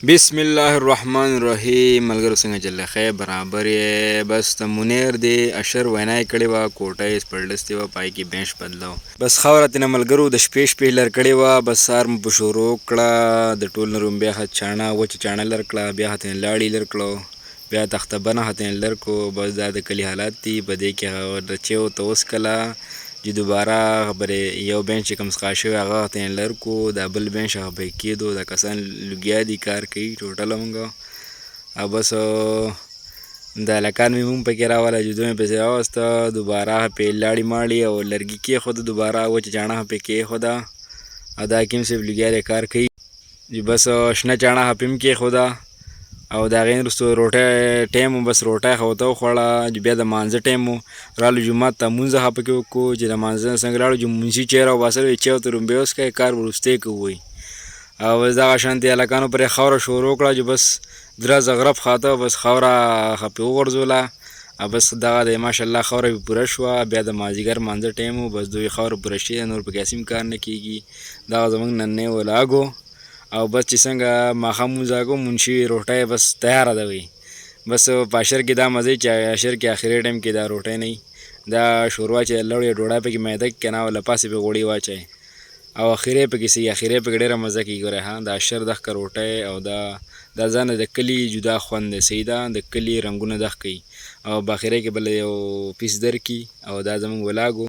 بسم الله الرحمن الرحیم. ملګرو څنګه جل خیر برابر یې. بس د منیر دی اشر وینا یې کړې وه، کوټه یې سپړلستې وه، پای کې بینش بدلو. بس خاوره تېنه ملګرو د شپې لر کړې وه. بس سهار مو په شروع کړه، د ټول نه روم بیا ښه چاڼه وچه چاڼه لر کړه، بیا ښه تېنه لاړې لر کړو، بیا تختبنه ښه تېنه لر کړو. بس دا د کلي حالات دي. په دې کې هغه د چیو ته اوس کله چې دوباره خبرې یو بینچ چې کوم څښا شوی هغه ته یې لر کړو، دا بل بینچ هغه پکې کېدو. دا کسان لوګیا دي، کار کوي ټوټله مونږ. او بس دا هلکان مې مونږ پکې راوله، جودو مې پسې راوسته، دوباره پې لاړې ماړې او لرګي کېښوده، دوباره وچه چاڼه پې کېښوده. او دا حکیم صاحب لوګیا دی، کار کوي. بس شنه چاڼه پې هم کېښوده. او د هغې نه وروسته روټۍ ټایم و، بس روټۍ ښه ورته وخوړه. بیا د مانځه ټایم و، رالو جومات ته مونځ ښه پکې وکړو. چې د مانځه نه څنګه لاړو، منشي چای راوباسلو، وایي چای ورته رومبۍ وڅښئ، کار به وروستی کوو وایي. او بس دغه شانتې هلکانو پرې خاوره شروع کړه، چې بس دره زغرب خاته، بس خاوره ښه پرې وغورځوله. او بس دغه دی ماشاءالله خاوره پرې پوره شوه. بیا د مازدیګر مانځه ټایم و، بس دوی خاوره پوره شوې ده، نور پکې هسې هم کار نه کېږي. دغه زموږ نننی ولاګ و. او بس چې څنګه ماښام مونځ راکړو، منشي روټۍ بس تیاره ده وایي. بس په اشر کې دا مزه چې اشر کې اخري ټایم کې دا روټۍ نه وي، دا شوروا چې لړ ډوډۍ پکې میده کې که نه، او له پاسې پې غوړي واچوئ او اخري پکې صحیح، اخري پکې ډېره مزه کوي. ګورئ ها، دا اشر دښکه روټۍ او دا ځانه د کلي جدا خوند دی. صحیح ده، د کلي رنګونه دښ کوي. او په اخري کې بل یو پیس درکړي. او دا زموږ ولاګ و.